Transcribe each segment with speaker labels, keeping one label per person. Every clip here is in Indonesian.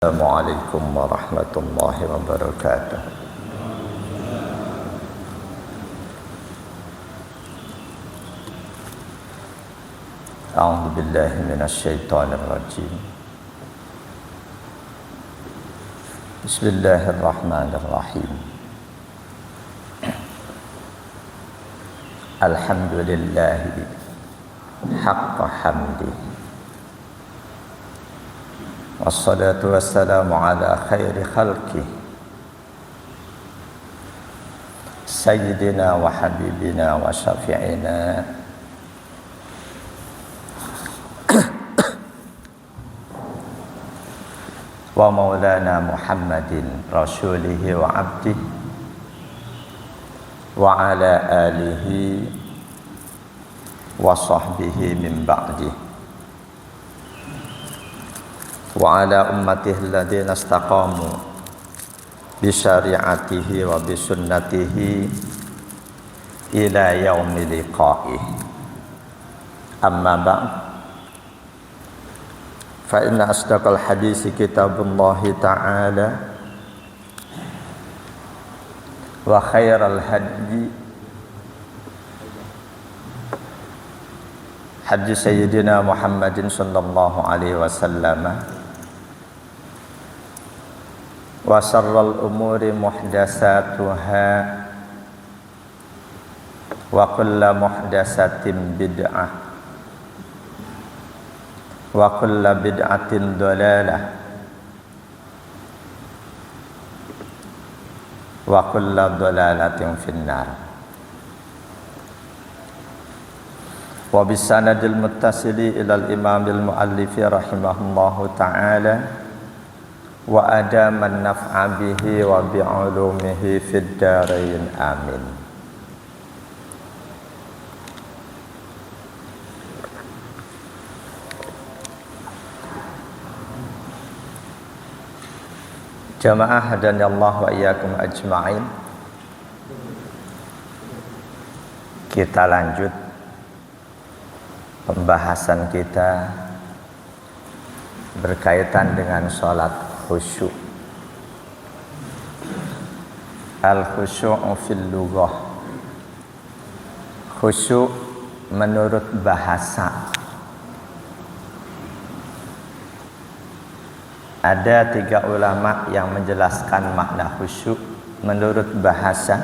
Speaker 1: Assalamualaikum warahmatullahi wabarakatuh. A'udzu billahi minasyaitonir rajim. Bismillahirrahmanirrahim. Alhamdulillahi haqqa hamdihi. Wassalatu wassalamu ala khairi khalqih Sayyidina wa habibina wa syafi'ina wa maulana Muhammadin rasulihi wa abdihi wa ala alihi wa sahbihi min ba'dihi wa ala ummatihi alladhina istaqamu bi syari'atihi wa bi sunnatihi ila yaumil liqa'ih. Amma ba'd, fa inna asdaqal hadisi kitabullahi ta'ala wa khairal hadyi hadyi sayyidina Muhammadin sallallahu alaihi wasallam wa syarrul umuri muhdatsatuha wa kullu muhdatsatin bid'ah wa kullu bid'atin dhalalah wa kullu dhalalatin finnar. Wa bisanadil muttasili ilal imamil muallifi rahimahullahu ta'ala wa adaman naf'a bihi wa bi'ulumihi fid darain amin. Jamaah hadani Allah wa iyyakum ajma'in. Kita lanjut pembahasan kita berkaitan dengan sholat khusyuk. Al-khusyu'u fil lughah. Khusyuk menurut bahasa. Ada 3 ulama yang menjelaskan makna khusyuk menurut bahasa.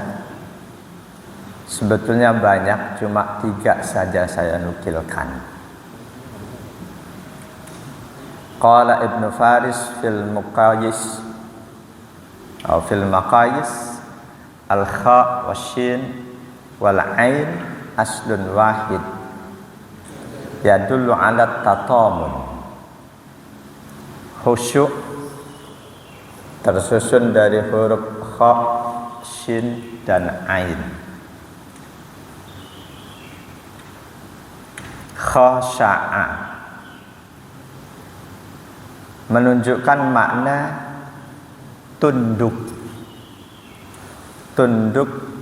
Speaker 1: Sebetulnya banyak, cuma 3 saja saya nukilkan. Qala Ibnu Faris fil Muqayyis atau fil Maqayis al-kha wasyin wal ain aslun wahid yadullu ala tatamun. Khusyuk tersusun dari huruf kha, shin dan ain. Khasya'a menunjukkan makna tunduk,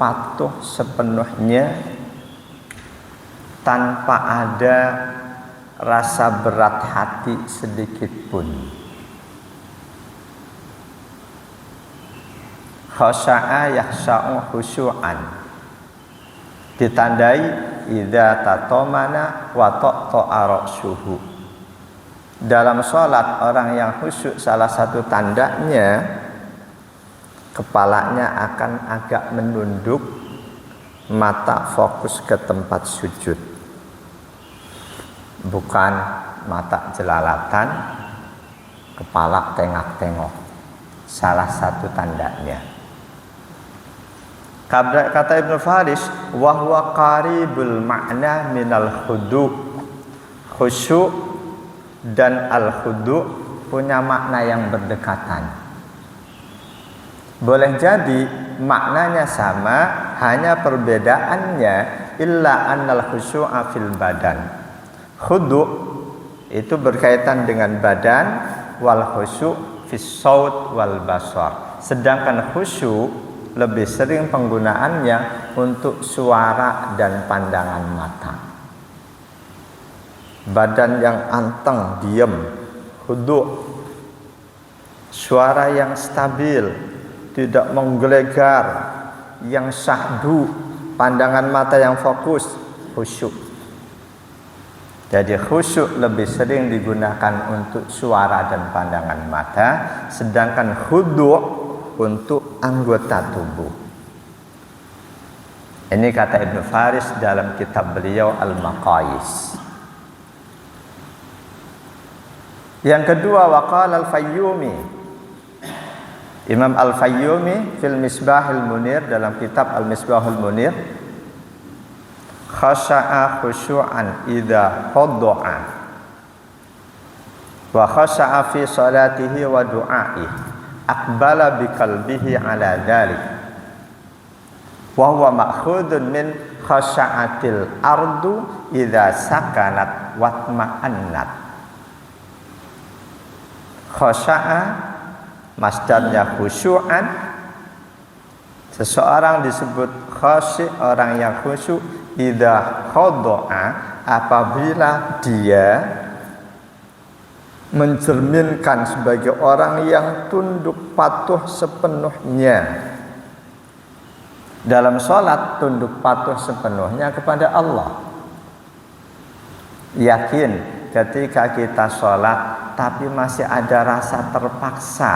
Speaker 1: patuh sepenuhnya tanpa ada rasa berat hati sedikit pun. Khasya'a yakhsya'u khusyu'an ditandai idza tatomana wa taqta'a ra'suhu. Dalam sholat orang yang khusyuk salah satu tandanya kepalanya akan agak menunduk, mata fokus ke tempat sujud, bukan mata jelalatan, kepala tengok-tengok. Salah satu tandanya. Kata Ibnu Faris, wa huwa qaribul ma'na minal khudu'. Khusyuk dan al-khudu' punya makna yang berdekatan. Boleh jadi maknanya sama, hanya perbedaannya illa annal khusyu'a fil badan. Khudu' itu berkaitan dengan badan, wal khusyuk fis saut wal basar. Sedangkan khusyuk lebih sering penggunaannya untuk suara dan pandangan mata. Badan yang anteng, diam, khudu'. suara yang stabil, tidak menggelegar, yang syahdu, pandangan mata yang fokus, khusyuk. Jadi khusyuk lebih sering digunakan untuk suara dan pandangan mata, sedangkan khudu' untuk anggota tubuh. Ini kata Ibnu Faris dalam kitab beliau Al-Maqayis. Yang kedua, waqala Al-Fayyumi. Imam Al-Fayyumi fil Misbahul Munir, dalam kitab Al-Misbahul Munir, khasha'a khusyu'an idza khadda'a wa khasha'a fi salatihi wa du'a'ihi aqbala bi qalbihi ala dhalik wa huwa ma'khudun min khasha'atil ardu idza sakanat watma'annat. Khasha'a masdarnya khusyu'an, seseorang disebut khasyi', orang yang khusyuk, idza khadda'a, apabila dia mencerminkan sebagai orang yang tunduk patuh sepenuhnya. Dalam sholat tunduk patuh sepenuhnya kepada Allah. Yakin ketika kita sholat tapi masih ada rasa terpaksa.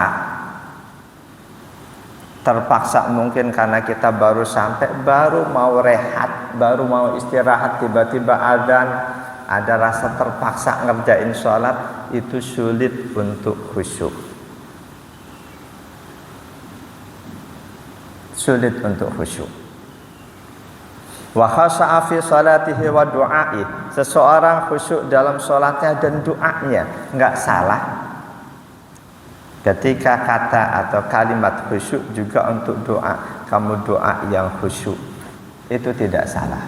Speaker 1: Terpaksa mungkin karena kita baru sampai, baru mau rehat, baru mau istirahat, tiba-tiba adzan, ada rasa terpaksa ngerjain sholat, itu sulit untuk khusyuk. Sulit untuk khusyuk. Wa khasha'a fi salatihi wa du'a'i, seseorang khusyuk dalam sholatnya dan doanya, enggak salah ketika kata atau kalimat khusyuk juga untuk doa. Kamu doa yang khusyuk, itu tidak salah.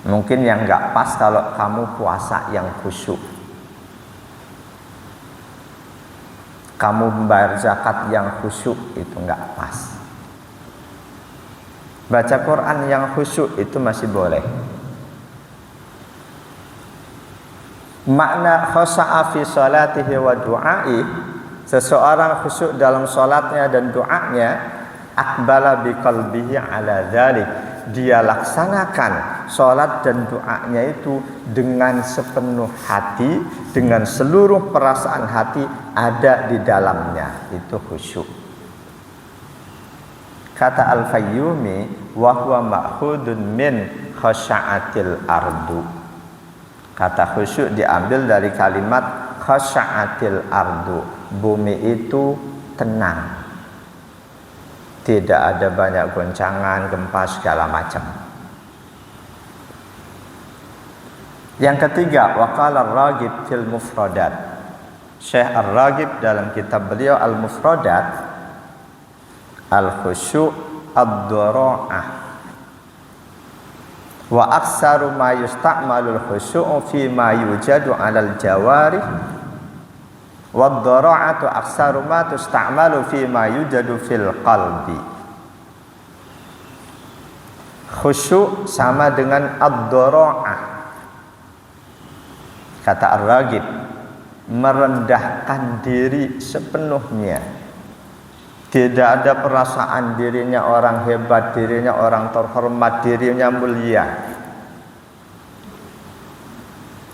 Speaker 1: Mungkin yang enggak pas kalau kamu puasa yang khusyuk, kamu membayar zakat yang khusyuk, itu enggak pas. Baca Quran yang khusyuk itu masih boleh. Makna khasha'a fi salatihi wa du'a'i, seseorang khusyuk dalam salatnya dan doanya, aqbala bi qalbihi ala dzalik, dia laksanakan salat dan doanya itu dengan sepenuh hati, dengan seluruh perasaan hati ada di dalamnya, itu khusyuk. Kata Al-Fayyumi, wa huwa ma'khudun min khasha'atil ardu. Kata khusyuk diambil dari kalimat khasha'atil ardu, bumi itu tenang, tidak ada banyak goncangan, gempa segala macam. Yang ketiga, waqala Ar-Raghib fil Mufradat. Syekh Ar-Raghib dalam kitab beliau Al-Mufradat, al-khusyu' ad-dara'ah wa aksaru ma yusta'malul khusyu'u fi ma yujadu 'alal jawarih wa ad-dara'atu aksaru ma tusta'malu fi ma yujadu fil qalbi. Khusyuk sama dengan ad-dara'ah. Kata Ar-Raghib, merendahkan diri sepenuhnya. Tidak ada perasaan dirinya orang hebat, dirinya orang terhormat, dirinya mulia.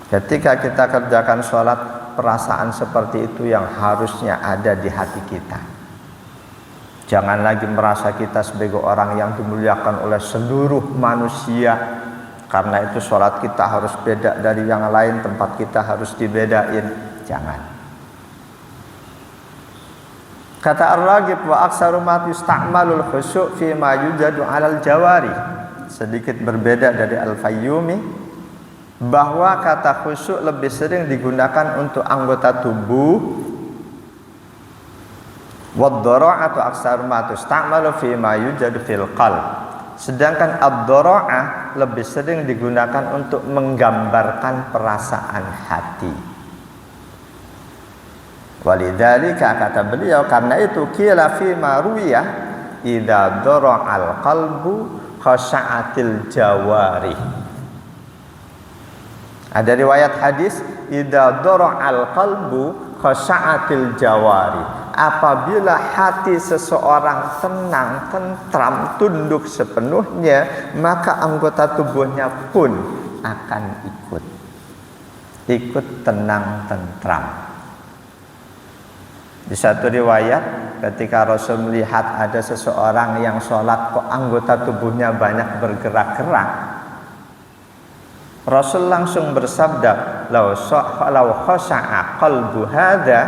Speaker 1: Ketika kita kerjakan sholat, perasaan seperti itu yang harusnya ada di hati kita. Jangan lagi merasa kita sebagai orang yang dimuliakan oleh seluruh manusia. Karena itu sholat kita harus beda dari yang lain, tempat kita harus dibedain. Jangan. Kata Ar-Raghib, wa aksaru ma yusta'malul khusyu' fi ma yujadu 'alal jawari. Sedikit berbeda dari Al-Fayyumi, bahwa kata khusyuk lebih sering digunakan untuk anggota tubuh. Wad-dara'atu aksaru ma tusta'malu fi ma yujadu fil qalb. Sedangkan ad-dara'ah lebih sering digunakan untuk menggambarkan perasaan hati. Walidzalika, kata beliau, karena itu qila fi ma ruwiyah idza dara'al qalbu khasha'atil jawari. Ada riwayat hadis idza dara'al qalbu khasha'atil jawari. Apabila hati seseorang tenang, tentram, tunduk sepenuhnya, maka anggota tubuhnya pun akan ikut tenang, tentram. Di satu riwayat, ketika Rasul melihat ada seseorang yang sholat kok anggota tubuhnya banyak bergerak-gerak, Rasul langsung bersabda, "Lau khasha'a qalbu hadza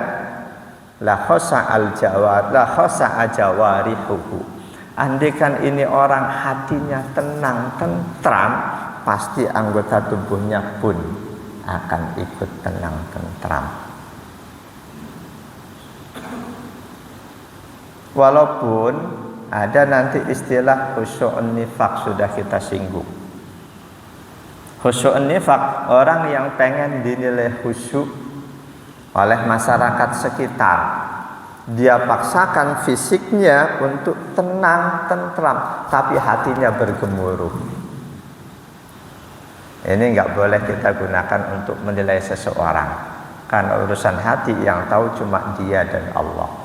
Speaker 1: la khasa'a jawarihuhu." Andaikan ini orang hatinya tenang, tentram, pasti anggota tubuhnya pun akan ikut tenang, tentram. Walaupun ada nanti istilah khusyu'un nifaq sudah kita singgung. Khusyu'un nifaq, orang yang pengen dinilai khusyuk oleh masyarakat sekitar, dia paksakan fisiknya untuk tenang, tentram, tapi hatinya bergemuruh. Ini enggak boleh kita gunakan untuk menilai seseorang, karena urusan hati yang tahu cuma Dia dan Allah.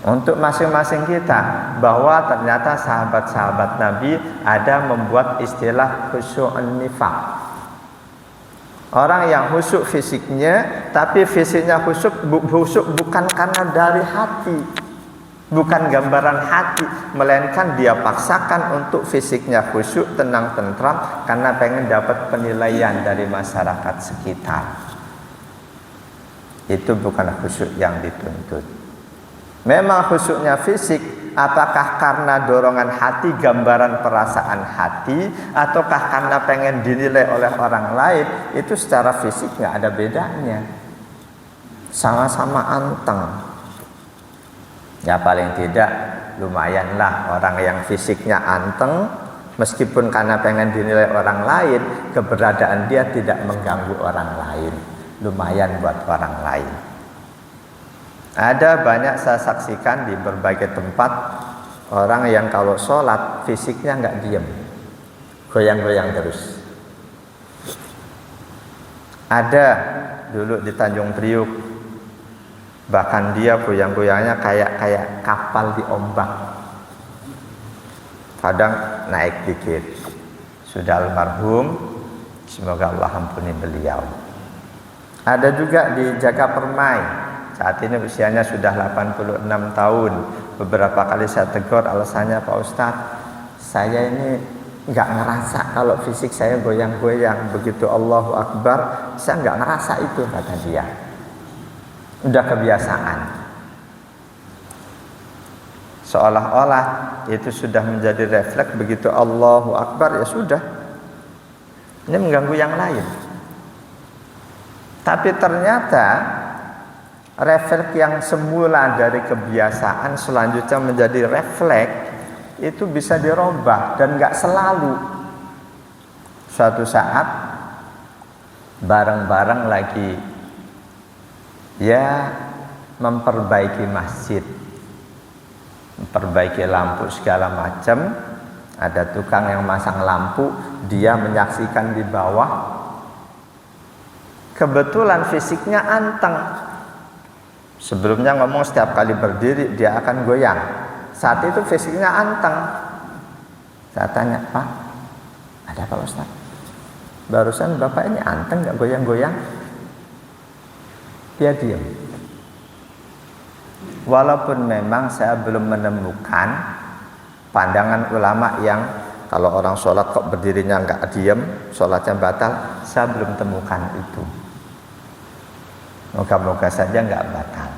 Speaker 1: Untuk masing-masing kita, bahwa ternyata sahabat-sahabat Nabi ada membuat istilah khusyu'un nifaq. Orang yang khusyuk fisiknya, tapi fisiknya khusyuk bukan karena dari hati, bukan gambaran hati, melainkan dia paksakan untuk fisiknya khusyuk, tenang, tentram, karena pengen dapat penilaian dari masyarakat sekitar. Itu bukan khusyuk yang dituntut. Memang khusyuknya fisik, apakah karena dorongan hati, gambaran perasaan hati, ataukah karena pengen dinilai oleh orang lain, itu secara fisik nggak ada bedanya, sama-sama anteng. Ya paling tidak lumayanlah orang yang fisiknya anteng, meskipun karena pengen dinilai orang lain, keberadaan dia tidak mengganggu orang lain, lumayan buat orang lain. Ada banyak saya saksikan di berbagai tempat orang yang kalau sholat fisiknya nggak diem, goyang-goyang terus. Ada dulu di Tanjung Priuk, bahkan dia goyang-goyangnya kayak kapal di ombak, kadang naik dikit. Sudah almarhum, semoga Allah ampuni beliau. Ada juga di Jagapermai. Saat ini usianya sudah 86 tahun. Beberapa kali saya tegur, alasannya, Pak Ustadz, saya ini nggak ngerasa kalau fisik saya goyang-goyang. Begitu Allahu Akbar, saya nggak ngerasa itu, kata dia. Udah kebiasaan. Seolah-olah itu sudah menjadi refleks, begitu Allahu Akbar, ya sudah. Ini mengganggu yang lain. Tapi ternyata refleks yang semula dari kebiasaan selanjutnya menjadi refleks itu bisa dirubah dan nggak selalu. Suatu saat bareng-bareng lagi ya memperbaiki masjid, memperbaiki lampu segala macam. Ada tukang yang masang lampu, dia menyaksikan di bawah. Kebetulan fisiknya anteng. Sebelumnya ngomong setiap kali berdiri dia akan goyang. Saat itu fisiknya anteng. Saya tanya, Pak, ada Pak Ustaz? Barusan Bapak ini anteng gak goyang-goyang? Dia diam. Walaupun memang saya belum menemukan pandangan ulama yang kalau orang sholat kok berdirinya gak diam, sholatnya batal. Saya belum temukan itu. Moga-moga saja nggak batal.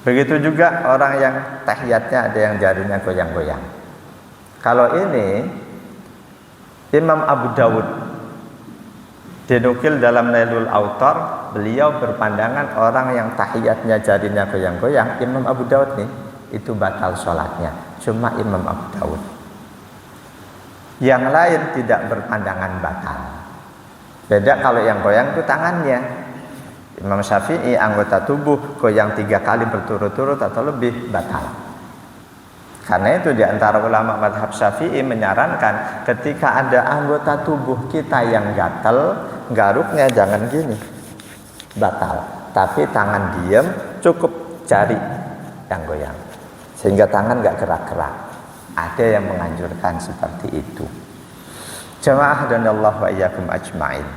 Speaker 1: Begitu juga orang yang tahiyatnya ada yang jarinya goyang-goyang. Kalau ini Imam Abu Dawud dinukil dalam Nailul Autar, beliau berpandangan orang yang tahiyatnya jarinya goyang-goyang, Imam Abu Dawud nih, itu batal sholatnya. Cuma Imam Abu Dawud. Yang lain tidak berpandangan batal. Beda kalau yang goyang itu tangannya. Imam Syafi'i anggota tubuh goyang 3 kali berturut-turut atau lebih batal. Karena itu di antara ulama madhab Syafi'i menyarankan ketika ada anggota tubuh kita yang gatal, garuknya jangan gini, batal. Tapi tangan diam, cukup jari yang goyang, sehingga tangan nggak gerak-gerak. Ada yang menganjurkan seperti itu. Jamaah dan Allah wa iyyakum ajma'in.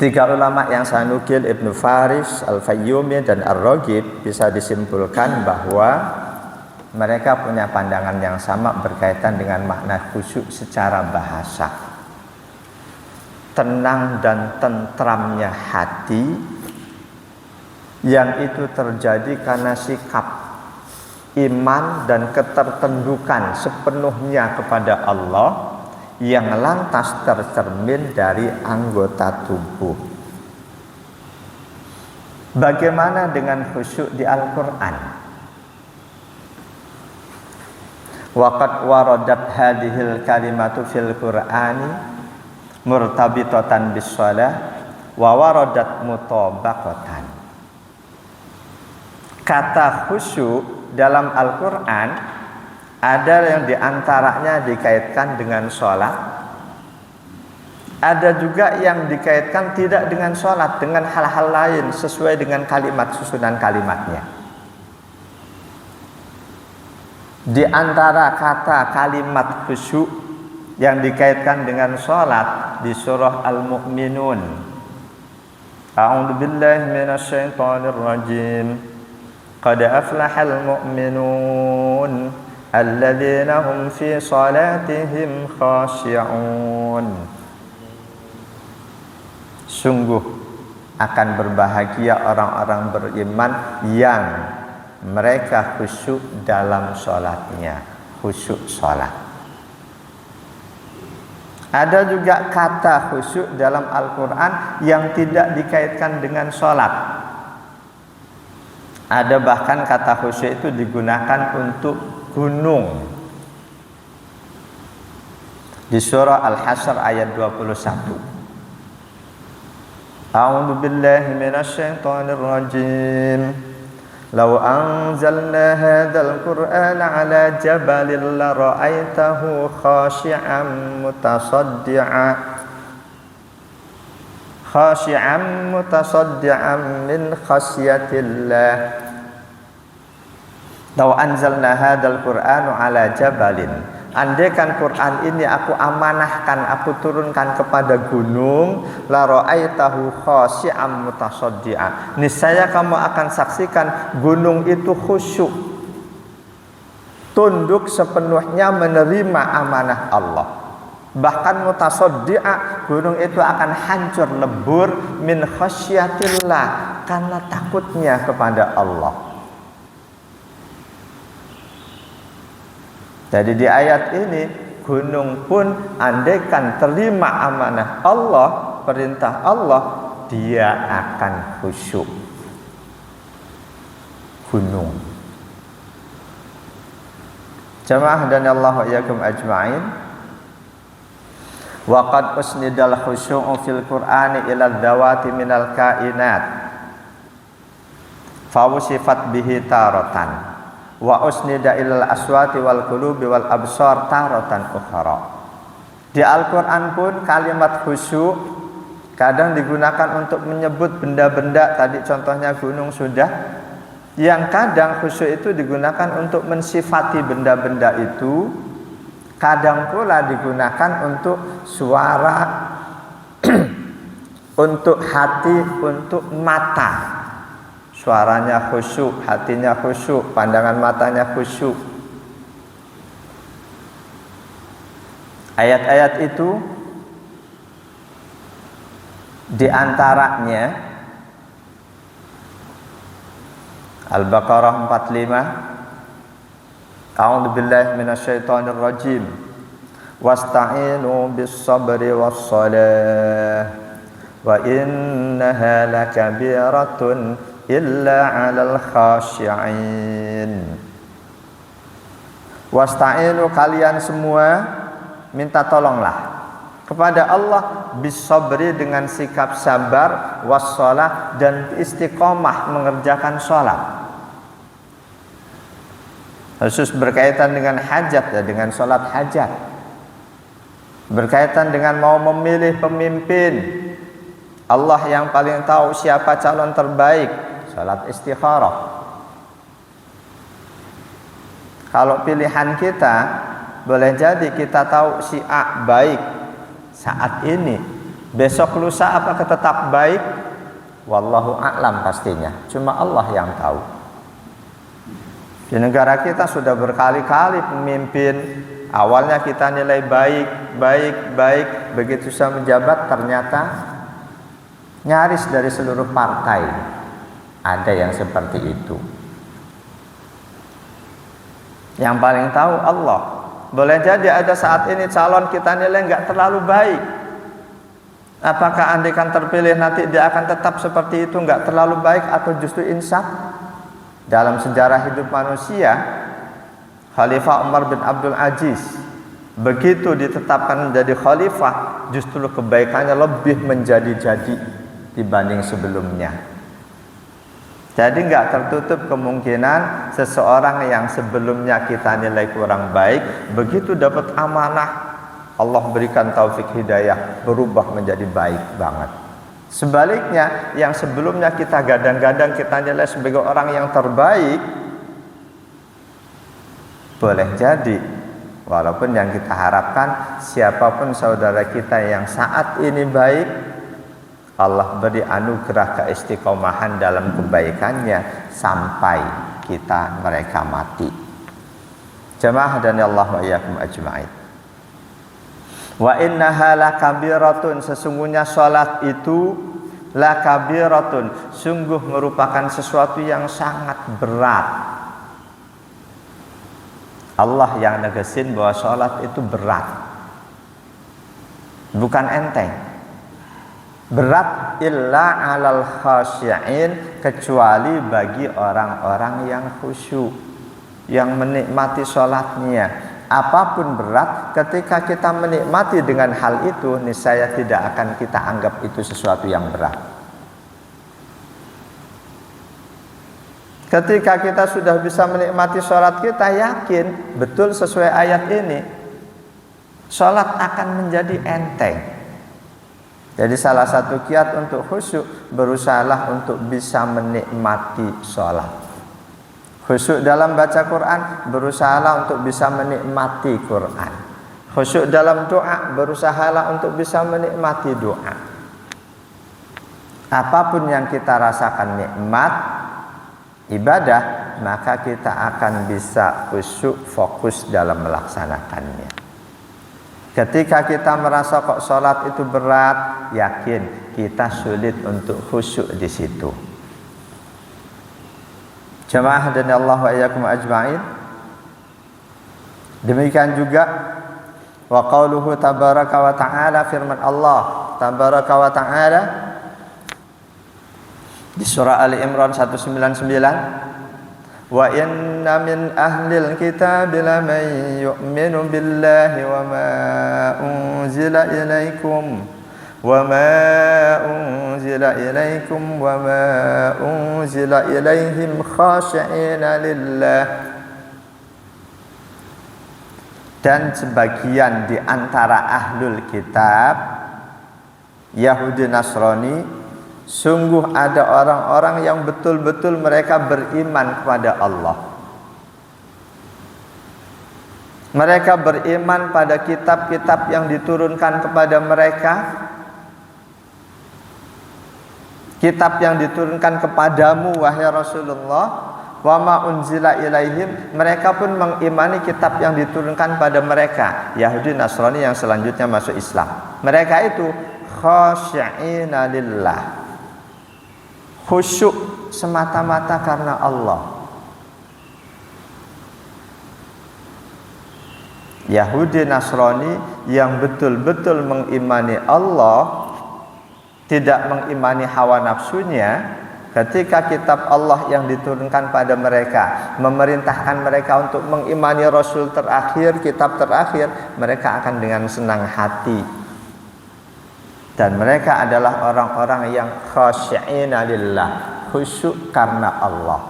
Speaker 1: 3 ulama yang saya nukil, Ibnu Faris, Al-Fayyumi, dan Ar-Raghib, bisa disimpulkan bahwa mereka punya pandangan yang sama berkaitan dengan makna khusyuk secara bahasa. Tenang dan tentramnya hati, yang itu terjadi karena sikap iman dan ketertendukan sepenuhnya kepada Allah yang lantas tercermin dari anggota tubuh. Bagaimana dengan khusyuk di Al-Quran? Waqad waradat hadhil kalimatu fil Qur'ani murtabitatan bis shalah wa waradat mutabaqatan. Kata khusyuk dalam Al-Quran ada yang diantaranya dikaitkan dengan sholat, ada juga yang dikaitkan tidak dengan sholat, dengan hal-hal lain sesuai dengan kalimat, susunan kalimatnya. Di antara kata kalimat khusyuk yang dikaitkan dengan sholat di surah Al-Mu'minun, A'udzu billahi minasyaitonir rajim. Qad aflahal mu'minun alladzina hum fi salatihim khashi'un. Sungguh akan berbahagia orang-orang beriman yang mereka khusyuk dalam sholatnya, khusyuk sholat. Ada juga kata khusyuk dalam Al-Quran yang tidak dikaitkan dengan sholat. Ada bahkan kata khusyuk itu digunakan untuk gunung. Di surah Al-Hasyr ayat 21. A'udzu billahi minasyaitonir rajim. Law anzalna hadzal Qur'ana 'ala jabalin la ra'aitahu khashi'an mutasaddian min khasyatillah. Law anzalna hadzal Qur'ana 'ala jabalin. Andaikan Quran ini aku amanahkan, aku turunkan kepada gunung, la ra'aitahu khashi'an mutasaddian. Niscaya kamu akan saksikan gunung itu khusyuk, tunduk sepenuhnya menerima amanah Allah. Bahkan mutasaddi'a, gunung itu akan hancur lebur min khasyatillah, karena takutnya kepada Allah. Jadi di ayat ini gunung pun andaikan terima amanah Allah, perintah Allah, dia akan khusyuk. Gunung. Jamaah dan Allah wa iyyakum ajma'in. Wa qad usnidal khusyu'u fil Qur'ani ila dzawati minal kainat. Fa wasifat bihi taratan. Wa usnida ilal aswati wal qulubi wal absar taratan ukhra. Di Al-Qur'an pun kalimat khusyuk kadang digunakan untuk menyebut benda-benda, tadi contohnya gunung sudah. Yang kadang khusyuk itu digunakan untuk mensifati benda-benda itu, kadang pula digunakan untuk suara, untuk hati, untuk mata. Suaranya khusyuk, hatinya khusyuk, pandangan matanya khusyuk. Ayat-ayat itu diantaranya Al-Baqarah 45. A'udzu billahi minasyaitonir rajim. Wasta'inu bis-sabri was-salah wa innaha lakabiratun illa 'alal khashi'in. Wasta'inu, kalian semua minta tolonglah kepada Allah bis-sabri, dengan sikap sabar, was-shalah, dan istiqomah mengerjakan sholat. Khusus berkaitan dengan hajat, ya, dengan sholat hajat. berkaitan dengan mau memilih pemimpin, Allah yang paling tahu siapa calon terbaik, salat istikharah. Kalau pilihan kita, boleh jadi kita tahu si A baik saat ini, besok lusa apakah tetap baik? Wallahu a'lam pastinya, cuma Allah yang tahu. Di negara kita sudah berkali-kali pemimpin, awalnya kita nilai baik, begitu saya menjabat ternyata nyaris dari seluruh partai ada yang seperti itu. Yang paling tahu Allah. Boleh jadi ada saat ini calon kita nilai nggak terlalu baik. Apakah andaikan terpilih nanti dia akan tetap seperti itu, nggak terlalu baik atau justru insaf? Dalam sejarah hidup manusia, Khalifah Umar bin Abdul Aziz begitu ditetapkan menjadi khalifah, justru kebaikannya lebih menjadi-jadi dibanding sebelumnya. Jadi nggak tertutup kemungkinan seseorang yang sebelumnya kita nilai kurang baik, begitu dapat amanah Allah berikan taufik hidayah, berubah menjadi baik banget. Sebaliknya, yang sebelumnya kita gadang-gadang kita nilai sebagai orang yang terbaik, boleh jadi walaupun yang kita harapkan siapapun saudara kita yang saat ini baik, Allah beri anugerah keistiqomahan dalam kebaikannya sampai mereka mati. Jamaah dan Allah wa iyyakum ajma'in. Wa innaha lakabiratun, sesungguhnya salat itu lakabiratun, sungguh merupakan sesuatu yang sangat berat. Allah yang negesin bahwa salat itu berat, bukan enteng. Berat illa alal khasyi'in, kecuali bagi orang-orang yang khusyuk, yang menikmati salatnya. Apapun berat, ketika kita menikmati dengan hal itu, niscaya tidak akan kita anggap itu sesuatu yang berat. Ketika kita sudah bisa menikmati sholat kita, yakin betul sesuai ayat ini, sholat akan menjadi enteng. Jadi salah satu kiat untuk khusyuk, berusahalah untuk bisa menikmati sholat. Khusyuk dalam baca Quran, berusahalah untuk bisa menikmati Quran. Khusyuk dalam doa, berusahalah untuk bisa menikmati doa. Apapun yang kita rasakan nikmat ibadah, maka kita akan bisa khusyuk, fokus dalam melaksanakannya. Ketika kita merasa kok sholat itu berat, yakin kita sulit untuk khusyuk di situ. Jamaah dan Allah wa iyyakum ajma'in. Demikian juga wa qauluhu tabaraka wa ta'ala, firman Allah tabaraka wa ta'ala di surah Ali Imran 199, wa inna min ahlil kitab laman yu'minu billahi wa ma unzila ilaikum وَمَا أُنْزِلَ إِلَيْكُمْ وَمَا أُنْزِلَ إِلَيْهِمْ خَاشِعِينَ لِلَّهِ. Dan sebagian di antara ahlul kitab, Yahudi Nasrani, sungguh ada orang-orang yang betul-betul mereka beriman kepada Allah. Mereka beriman pada kitab-kitab yang diturunkan kepada mereka, kitab yang diturunkan kepadamu wahai Rasulullah, wa ma unzila ilaihim, mereka pun mengimani kitab yang diturunkan pada mereka, Yahudi Nasrani yang selanjutnya masuk Islam. Mereka itu khasyi'ina lillah, khusyuk semata-mata karena Allah. Yahudi Nasrani yang betul-betul mengimani Allah, tidak mengimani hawa nafsunya, ketika kitab Allah yang diturunkan pada mereka memerintahkan mereka untuk mengimani Rasul terakhir, kitab terakhir, mereka akan dengan senang hati. Dan mereka adalah orang-orang yang khasyi'ina lillah, khusyuk karena Allah.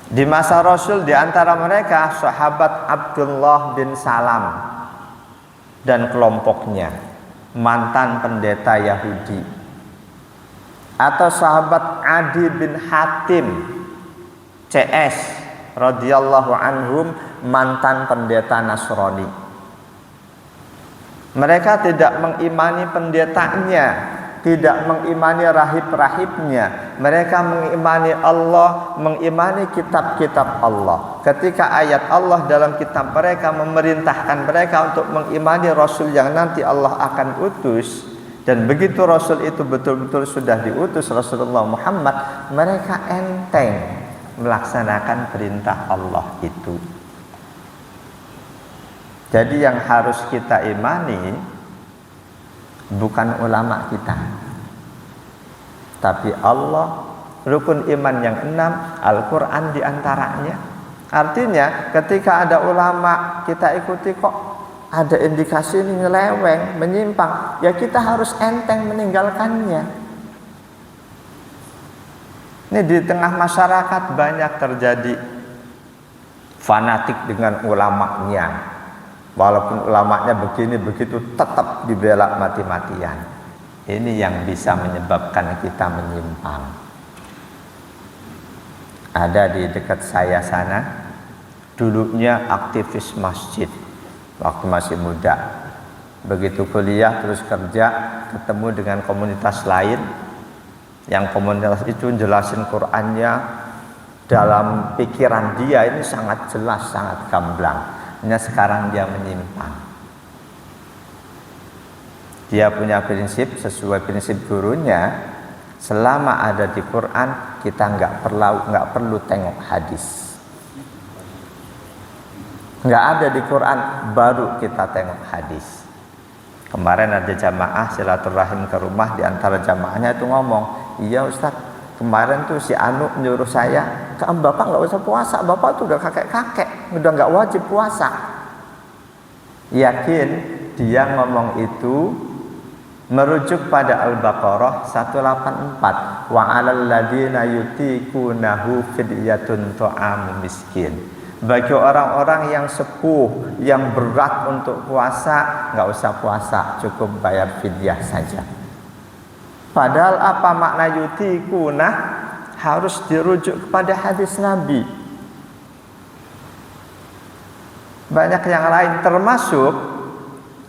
Speaker 1: Di masa Rasul, di antara mereka sahabat Abdullah bin Salam dan kelompoknya, mantan pendeta Yahudi, atau sahabat Adi bin Hatim CS radhiyallahu anhum, mantan pendeta Nasrani. Mereka tidak mengimani pendetanya, tidak mengimani rahib-rahibnya. Mereka mengimani Allah, mengimani kitab-kitab Allah. Ketika ayat Allah dalam kitab mereka memerintahkan mereka untuk mengimani Rasul yang nanti Allah akan utus, dan begitu Rasul itu betul-betul sudah diutus, Rasulullah Muhammad, mereka enteng melaksanakan perintah Allah itu. Jadi yang harus kita imani bukan ulama kita, tapi Allah, rukun iman yang 6, Al-Quran diantaranya. Artinya ketika ada ulama kita ikuti, kok ada indikasi ini nyeleweng, menyimpang, ya kita harus enteng meninggalkannya. Ini di tengah masyarakat banyak terjadi fanatik dengan ulamanya. Walaupun ulamanya begini begitu, tetap dibela mati-matian. Ini yang bisa menyebabkan kita menyimpang. Ada di dekat saya sana, dulunya aktivis masjid waktu masih muda. Begitu kuliah terus kerja, ketemu dengan komunitas lain, yang komunitas itu jelasin Qur'annya dalam pikiran dia ini sangat jelas, sangat gamblang. Hanya sekarang dia menyimpang. Dia punya prinsip sesuai prinsip gurunya, selama ada di Quran kita nggak perlu tengok hadis. Nggak ada di Quran baru kita tengok hadis. Kemarin ada jamaah silaturahim ke rumah, di antara jamaahnya itu ngomong, iya Ustaz, kemarin tuh si Anu nyuruh saya, Bapak nggak usah puasa, Bapak tuh udah kakek-kakek, udah nggak wajib puasa. Yakin dia ngomong itu merujuk pada Al-Baqarah 184, wa 'alal ladzina yutiqunahu fidyatun ta'amu miskin. Bagi orang-orang yang sepuh, yang berat untuk puasa, nggak usah puasa, cukup bayar fidyah saja. Padahal apa makna yutiqunah? Harus dirujuk kepada hadis Nabi. Banyak yang lain, termasuk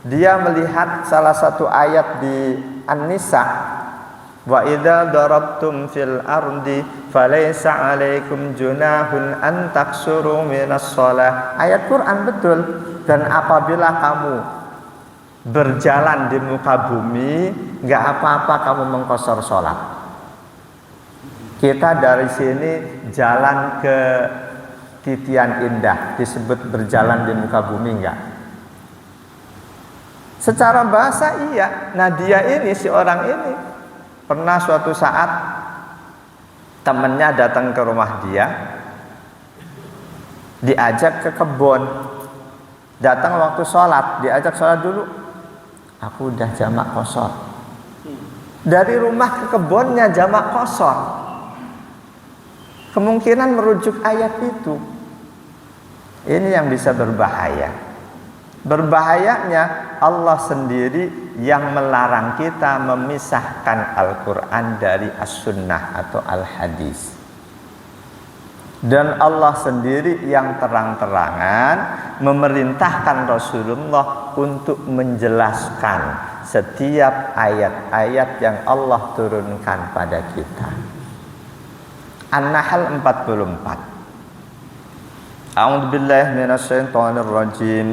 Speaker 1: dia melihat salah satu ayat di An-Nisa, wa idza darabtum fil ardi falaysa 'alaikum junahun an taksuru minas shalah. Ayat Quran betul. Dan apabila kamu berjalan di muka bumi, enggak apa-apa kamu mengqashar salat. Kita dari sini jalan ke Titian Indah disebut berjalan di muka bumi enggak? Secara bahasa iya. Nah dia ini, si orang ini pernah suatu saat temannya datang ke rumah dia, diajak ke kebun, datang waktu sholat, diajak sholat dulu. Aku udah jamak qashar. Dari rumah ke kebunnya jamak qashar. Kemungkinan merujuk ayat itu. Ini yang bisa berbahaya. Berbahayanya Allah sendiri yang melarang kita memisahkan Al-Quran dari As-Sunnah atau Al-Hadis. Dan Allah sendiri yang terang-terangan memerintahkan Rasulullah untuk menjelaskan setiap ayat-ayat yang Allah turunkan pada kita. An-Nahl 44. A'udzu billahi minasyaitonir rajim.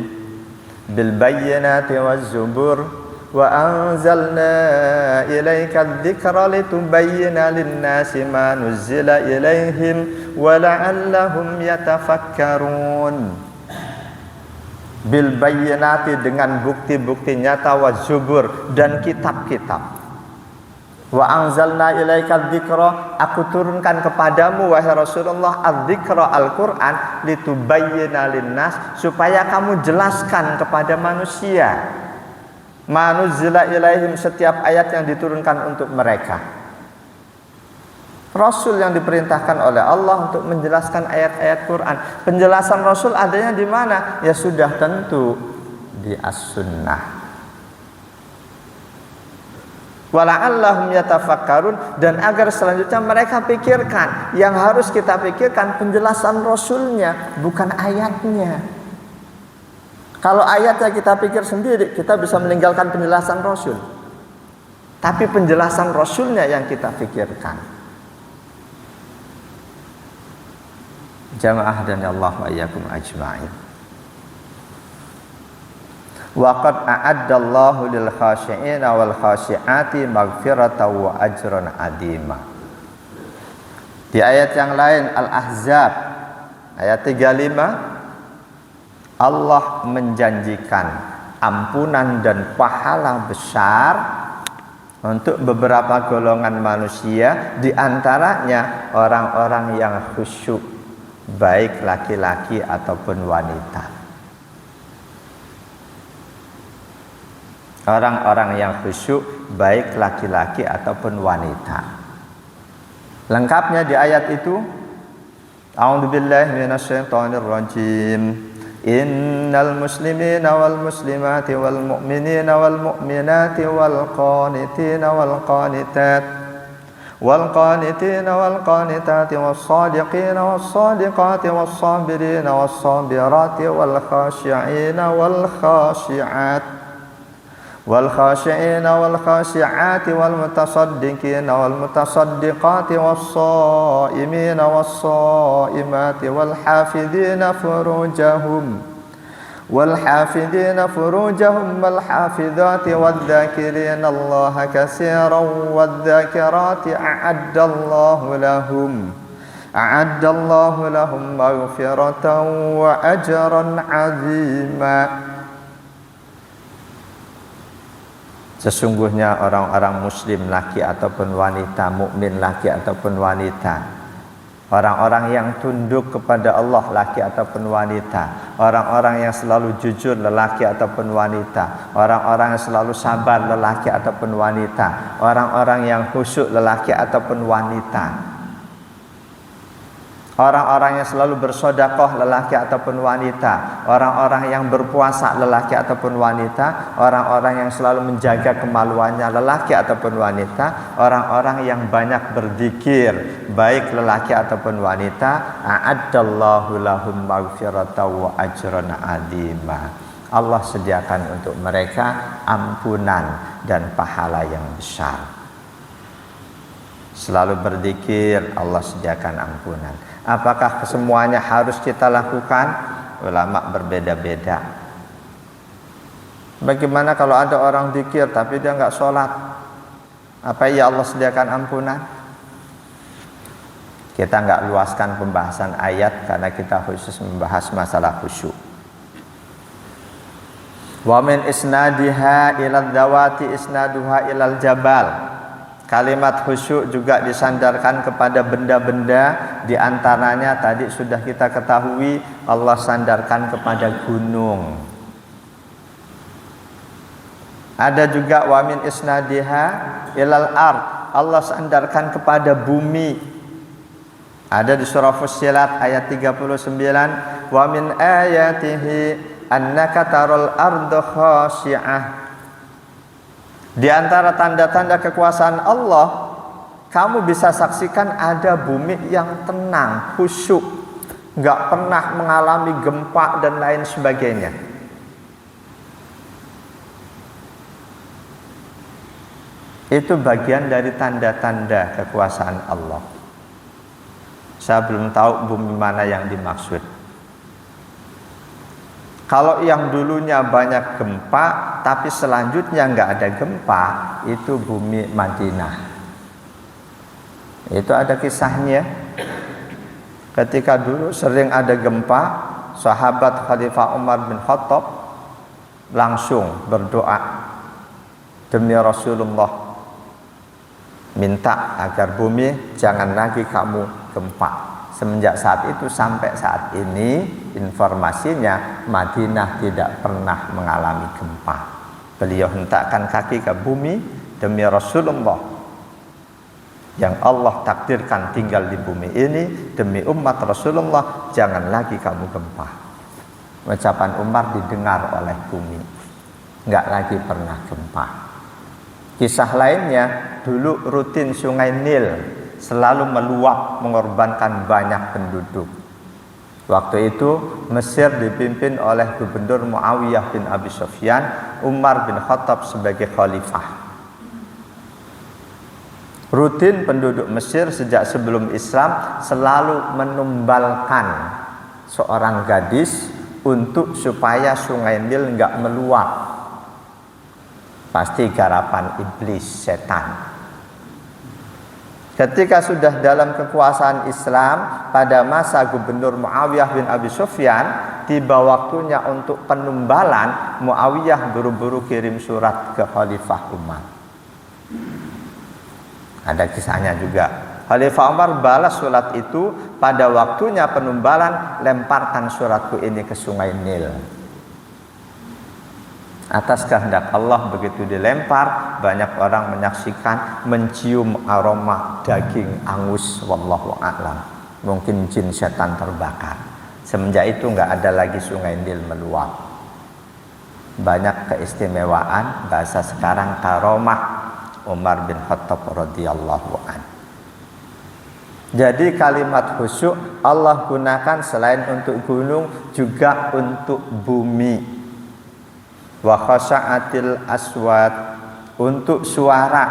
Speaker 1: Bil bayyinati waz zubur wa anzalna ilaika dzikra litubayyana lin-nasi ma nuzzila ilaihim wa la'allahum yatafakkarun. Bil bayyinati, dengan bukti-bukti nyata, waz zubur, dan kitab-kitab. Wa anzalna ilaika dzikra, aku turunkan kepadamu wahai Rasulullah adzikra, Al-Qur'an, litubayyana linnas, supaya kamu jelaskan kepada manusia manuzila ilaihim, setiap ayat yang diturunkan untuk mereka. Rasul yang diperintahkan oleh Allah untuk menjelaskan ayat-ayat Quran. Penjelasan Rasul adanya di mana? Ya sudah tentu di as-sunnah. Wala'allahum yatafakkarun, dan agar selanjutnya mereka pikirkan. Yang harus kita pikirkan penjelasan Rasulnya, bukan ayatnya. Kalau ayatnya kita pikir sendiri, kita bisa meninggalkan penjelasan Rasul. Tapi penjelasan Rasulnya yang kita pikirkan. Jamaah dan Allah wa iyyakum ajma'in. Wa qad a'addallahu lil khashi'ina wal khashi'ati maghfiratan wa ajran 'azima. Di ayat yang lain Al-Ahzab ayat 35, Allah menjanjikan ampunan dan pahala besar untuk beberapa golongan manusia, di antaranya orang-orang yang khusyuk, baik laki-laki ataupun wanita. Orang-orang yang khusyuk, baik laki-laki ataupun wanita. Lengkapnya di ayat itu, A'udzubillahi minasyaitonir rajim. Innal muslimina wal muslimati wal mu'minina wal mu'minati wal qanitina wal qanitat wal qanitina wal qanitati was sadiqina was sadiqati was sabirina was sabirati wal khashi'ina wal khashi'at والخاشعين والخاشعات والمتصدقين والمتصدقات والصائمين والصائمات والحافظين فروجهم والحافظات والذاكرين الله كثيرا والذاكرات أعد الله لهم مغفرة وأجرا عظيما. Sesungguhnya orang-orang muslim laki ataupun wanita, mukmin laki ataupun wanita, orang-orang yang tunduk kepada Allah laki ataupun wanita, orang-orang yang selalu jujur lelaki ataupun wanita, orang-orang yang selalu sabar lelaki ataupun wanita, orang-orang yang khusyuk lelaki ataupun wanita, orang-orang yang selalu bersedekah lelaki ataupun wanita, orang-orang yang berpuasa lelaki ataupun wanita, orang-orang yang selalu menjaga kemaluannya lelaki ataupun wanita, orang-orang yang banyak berzikir baik lelaki ataupun wanita, a'addallahu lahum maghfiratan wa ajran 'azima. Allah sediakan untuk mereka ampunan dan pahala yang besar. Selalu berzikir, Allah sediakan ampunan. Apakah kesemuanya harus kita lakukan? Ulama berbeda-beda. Bagaimana kalau ada orang zikir tapi dia enggak sholat? Apa iya Allah sediakan ampunan? Kita enggak luaskan pembahasan ayat karena kita khusus membahas masalah khusyuk. Wa min isnadiha ilal dawati isnaduha ilal jabal. Kalimat khusyuk juga disandarkan kepada benda-benda, di antaranya tadi sudah kita ketahui Allah sandarkan kepada gunung. Ada juga wa min isnadiha ilal ard, Allah sandarkan kepada bumi. Ada di surah Fussilat ayat 39, wa min ayatihi annaka taral arda khashi'ah. Di antara tanda-tanda kekuasaan Allah, kamu bisa saksikan ada bumi yang tenang, khusyuk, nggak pernah mengalami gempa dan lain sebagainya. Itu bagian dari tanda-tanda kekuasaan Allah. Saya belum tahu bumi mana yang dimaksud. Kalau yang dulunya banyak gempa, tapi selanjutnya nggak ada gempa, itu bumi Madinah. Itu ada kisahnya. Ketika dulu sering ada gempa, sahabat Khalifah Umar bin Khattab langsung berdoa, demi Rasulullah, minta agar bumi jangan lagi kamu gempa. Semenjak saat itu sampai saat ini, informasinya Madinah tidak pernah mengalami gempa. Beliau hentakkan kaki ke bumi, demi Rasulullah yang Allah takdirkan tinggal di bumi ini, demi umat Rasulullah jangan lagi kamu gempa. Ucapan Umar didengar oleh bumi, nggak lagi pernah gempa. Kisah lainnya, dulu rutin sungai Nil selalu meluap mengorbankan banyak penduduk. Waktu itu Mesir dipimpin oleh Gubernur Muawiyah bin Abi Sufyan, Umar bin Khattab sebagai khalifah. Rutin penduduk Mesir sejak sebelum Islam selalu menumbalkan seorang gadis untuk supaya sungai Nil nggak meluap. Pasti garapan iblis, setan. Ketika sudah dalam kekuasaan Islam pada masa Gubernur Muawiyah bin Abi Sufyan, tiba waktunya untuk penumbalan. Muawiyah buru-buru kirim surat ke Khalifah Umar. Ada kisahnya juga. Khalifah Umar balas surat itu, pada waktunya penumbalan lemparkan suratku ini ke sungai Nil. Atas kehendak Allah begitu dilempar, banyak orang menyaksikan, mencium aroma daging angus, wallahu a'lam. Mungkin jin setan terbakar. Semenjak itu enggak ada lagi sungai Nil meluap. Banyak keistimewaan, bahasa sekarang karomah Umar bin Khattab radhiyallahu an. Jadi kalimat khusyuk Allah gunakan selain untuk gunung juga untuk bumi. Wa khasha'atil aswat, untuk suara.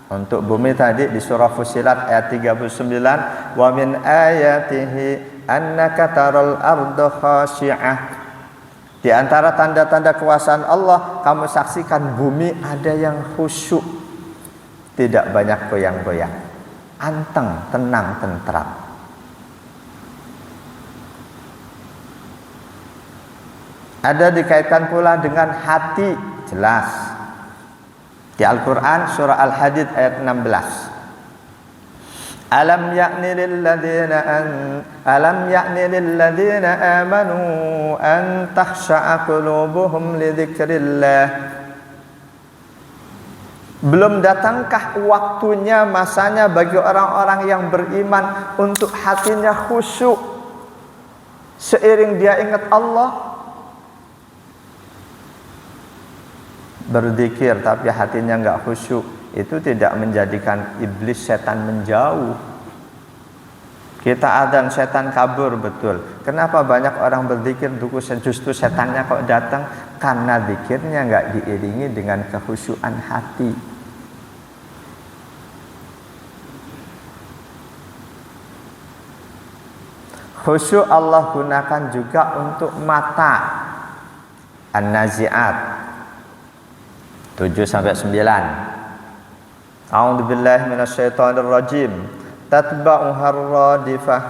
Speaker 1: Untuk bumi tadi di surah Fussilat ayat 39, wa min ayatihi annaka taral arda khashi'ah. Di antara tanda-tanda kekuasaan Allah, kamu saksikan bumi ada yang khusyuk, tidak banyak goyang-goyang, anteng, tenang, tentram. Ada dikaitkan pula dengan hati, jelas. Di Al-Quran surah Al-Hadid ayat 16. Alam ya'ni lilladzina amanu an takhsha'a qulubuhum li dzikrillah. Belum datangkah waktunya, masanya bagi orang-orang yang beriman untuk hatinya khusyuk seiring dia ingat Allah? Berzikir tapi hatinya enggak khusyuk, itu tidak menjadikan iblis setan menjauh. Kita adzan setan kabur, betul. Kenapa banyak orang berzikir justru setannya kok datang? Karena zikirnya enggak diiringi dengan kekhusyukan hati. Khusyuk Allah gunakan juga untuk mata. An-Nazi'at 7-9. A'udzubillahi minasyaitonir rajim. Tatba'uha ar-radifah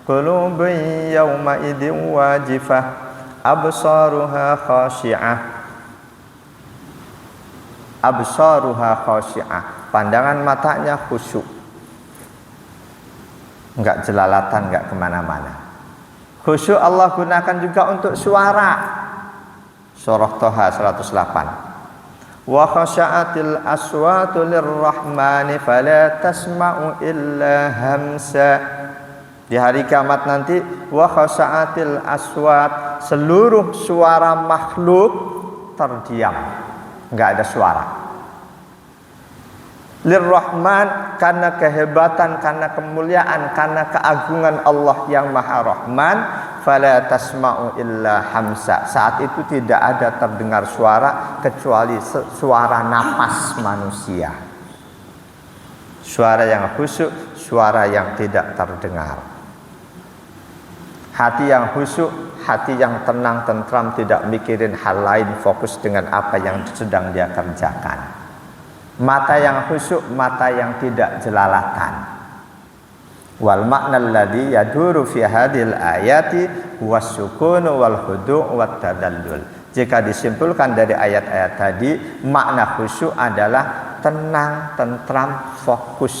Speaker 1: qulubun yawma idzin wajifah absaruha khashi'ah. Absaruha khashi'ah. Pandangan matanya khusyuk, enggak jelalatan, enggak kemana-mana. Khusyuk Allah gunakan juga untuk suara. Surah Thaha 108. Wa khasha'atil aswatu lirrahmani fala tasma'u illa hamsa. Di hari kiamat nanti, wa khasha'atil aswat, seluruh suara makhluk terdiam, enggak ada suara. Lirrahman, karena kehebatan, karena kemuliaan, karena keagungan Allah yang Maha Rahman, fala tasma'u illa hamsa. Saat itu tidak ada terdengar suara kecuali suara napas manusia. Suara yang khusyuk, suara yang tidak terdengar. Hati yang khusyuk, hati yang tenang, tentram, tidak mikirin hal lain, fokus dengan apa yang sedang dia kerjakan. Mata yang khusyuk, mata yang tidak jelalatan. Wal makna alladhi yaduru fi hadhil ayati was-sukun wal khudu' wat tadallul. Jika disimpulkan dari ayat-ayat tadi, makna khusyuk adalah tenang, tentram, fokus.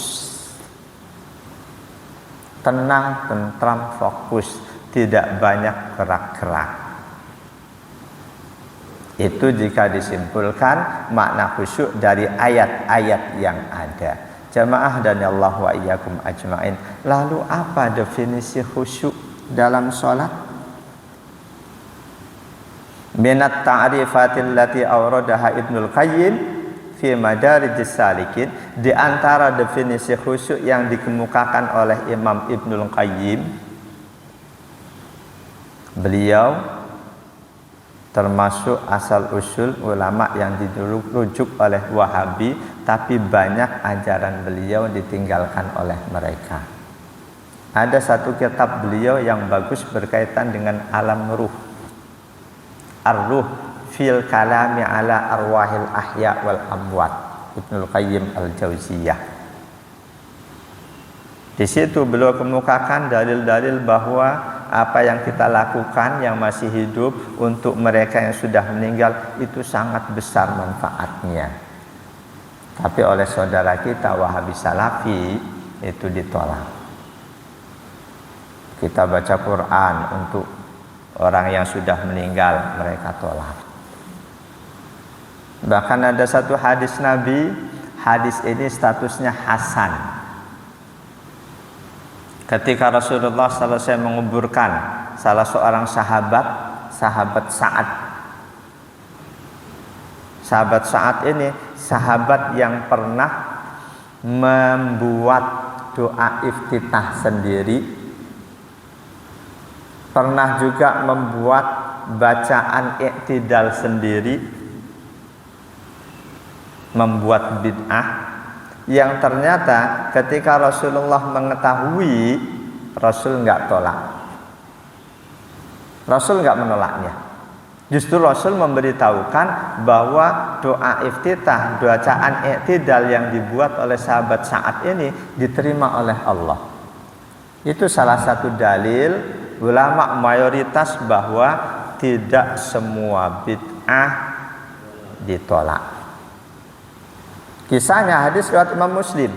Speaker 1: Tenang, tentram, fokus, tidak banyak gerak-gerak. Itu jika disimpulkan makna khusyuk dari ayat-ayat yang ada. Jamaah dan Allah wa iyyakum ajmain. Lalu apa definisi khusyuk dalam sholat? minat ta'rifatil lati awradaha Ibnul Qayyim fi Madarijis Salikin, di antara definisi khusyuk yang dikemukakan oleh Imam Ibnul Qayyim, beliau termasuk asal usul ulama yang dirujuk oleh Wahabi, tapi banyak ajaran beliau ditinggalkan oleh mereka. Ada satu kitab beliau yang bagus berkaitan dengan alam ruh, Ar-Ruh fil kalami ala arwahil ahya wal amwat, Ibnul Qayyim al-Jauziyah. Di situ beliau kemukakan dalil-dalil bahwa apa yang kita lakukan yang masih hidup untuk mereka yang sudah meninggal itu sangat besar manfaatnya. Tapi oleh saudara kita Wahabi Salafi itu ditolak. Kita baca Quran untuk orang yang sudah meninggal, mereka tolak. Bahkan ada satu hadis Nabi, hadis ini statusnya hasan. Ketika Rasulullah selesai menguburkan salah seorang sahabat Sa'ad. Sahabat Sa'ad ini sahabat yang pernah membuat doa iftitah sendiri, pernah juga membuat bacaan i'tidal sendiri, membuat bid'ah, yang ternyata ketika Rasulullah mengetahui, Rasul nggak tolak, Rasul nggak menolaknya. Justru Rasul memberitahukan bahwa doa iftitah, bacaan i'tidal yang dibuat oleh sahabat Sa'ad ini diterima oleh Allah. Itu salah satu dalil ulama mayoritas bahwa tidak semua bid'ah ditolak. Kisahnya hadis riwayat Imam Muslim.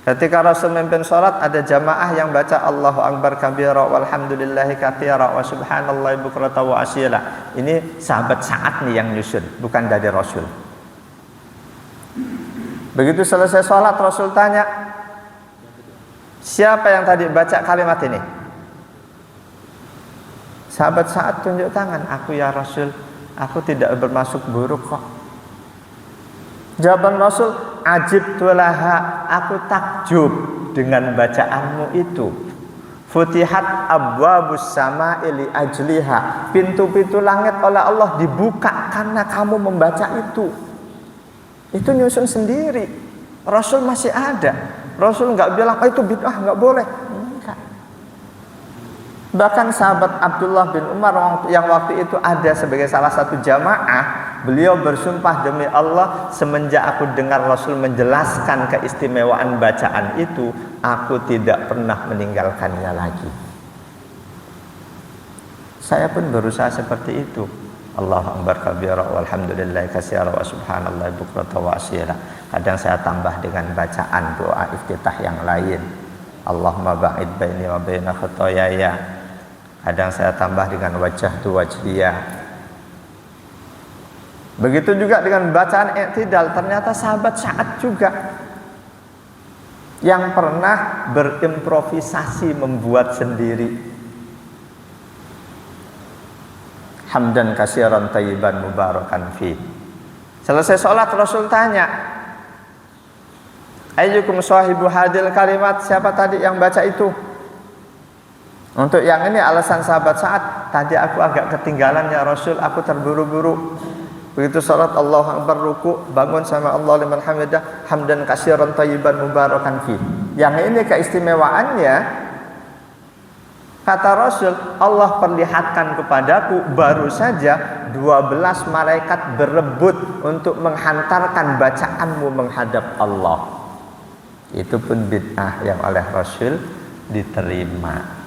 Speaker 1: Ketika Rasul memimpin salat, ada jamaah yang baca Allahu Akbar kabira walhamdulillahi katsira wa subhanallahi bukrata wa asyila. Ini sahabat Sa'ad nih yang nyusun, bukan dari Rasul. Begitu selesai salat, Rasul tanya, siapa yang tadi baca kalimat ini? Sahabat Sa'ad tunjuk tangan, aku ya Rasul, aku tidak bermaksud buruk kok. Jawaban Rasul, ajibtulaha, aku takjub dengan bacaanmu itu. Futihat abwabus sama'i li ajliha, pintu-pintu langit oleh Allah dibuka karena kamu membaca itu. Itu nyusun sendiri. Rasul masih ada. Rasul nggak bilang, itu bid'ah, nggak boleh. Enggak. Bahkan sahabat Abdullah bin Umar yang waktu itu ada sebagai salah satu jamaah, beliau bersumpah demi Allah, semenjak aku dengar Rasul menjelaskan keistimewaan bacaan itu, aku tidak pernah meninggalkannya lagi. Saya pun berusaha seperti itu. Allahu Akbar kabira walhamdulillahi katsira wa subhanallahi bukrata wa asyila. Kadang saya tambah dengan bacaan doa iftitah yang lain. Allahumma ba'id baini wa baina khotoyaya. Kadang saya tambah dengan wajah tu wajhiyah. Begitu juga dengan bacaan i'tidal. Ternyata sahabat Sa'ad juga yang pernah berimprovisasi membuat sendiri. Hamdan katsiran thayyiban mubarakan fi. Selesai sholat Rasul tanya, ayyukum sahibu hadil kalimat, siapa tadi yang baca itu? Untuk yang ini alasan sahabat Sa'ad, tadi aku agak ketinggalan ya Rasul, aku terburu-buru. Begitu salat Allahu Akbar ruku, bangun sama Allah liman hamidah, hamdan katsiran thayyiban mubarakan fi. Yang ini keistimewaannya, kata Rasul, Allah perlihatkan kepadaku baru saja 12 malaikat berebut untuk menghantarkan bacaanmu menghadap Allah. Itu pun bid'ah yang oleh Rasul diterima.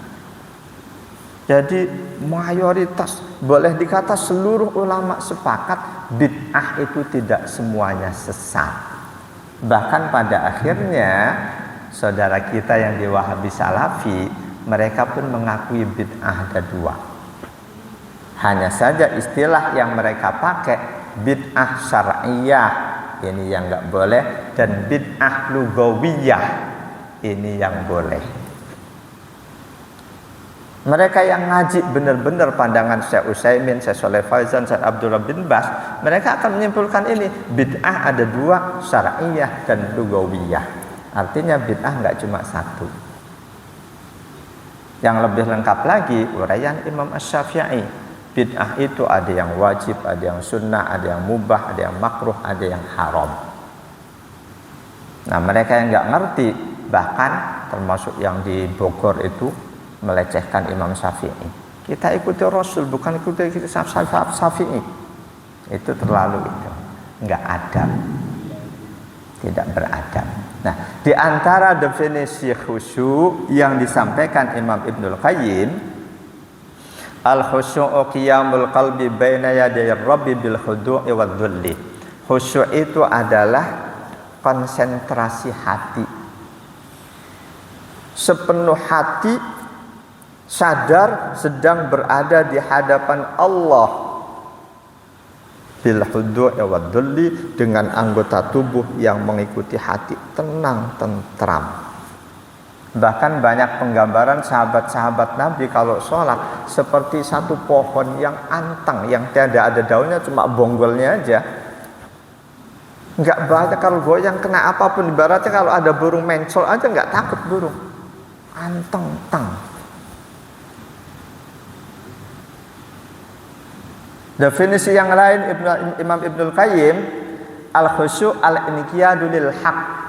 Speaker 1: Jadi mayoritas, boleh dikata seluruh ulama sepakat bid'ah itu tidak semuanya sesat. Bahkan pada akhirnya saudara kita yang di Wahabi Salafi, mereka pun mengakui bid'ah ada dua. Hanya saja istilah yang mereka pakai bid'ah syar'iyah, ini yang nggak boleh, dan bid'ah lugawiyah, ini yang boleh. Mereka yang ngaji benar-benar pandangan Syekh Utsaimin, Syekh Shalih Fauzan, Syekh Abdullah bin Bas, mereka akan menyimpulkan ini, bid'ah ada dua, syar'iyah dan lugawiyah. Artinya bid'ah enggak cuma satu. Yang lebih lengkap lagi uraian Imam Asy-Syafi'i. Bid'ah itu ada yang wajib, ada yang sunnah, ada yang mubah, ada yang makruh, ada yang haram. Nah, mereka yang enggak ngerti, bahkan termasuk yang di Bogor itu melecehkan Imam Syafi'i. Kita ikuti Rasul, bukan ikuti Syafi'i. Itu terlalu itu, enggak adab, tidak beradab. Nah, di antara definisi khusyuk yang disampaikan Imam Ibnul Qayyim, al-khusyu'u qiyamul qalbi baina yaday rabbi bil khudu'i wal dhulli. Khusyuk itu adalah konsentrasi hati, sepenuh hati sadar sedang berada di hadapan Allah bil khudu'i wad dhulli, dengan anggota tubuh yang mengikuti hati tenang tentram. Bahkan banyak penggambaran sahabat-sahabat Nabi kalau sholat seperti satu pohon yang antang, yang tiada ada daunnya, cuma bonggolnya aja. Enggak banyak, kalau goyang kena apapun, ibaratnya kalau ada burung mencol aja enggak takut burung. Anteng-teng. Definisi yang lain Imam Ibnul Qayyim, al-khusyu' al-inqiyadu lil haqq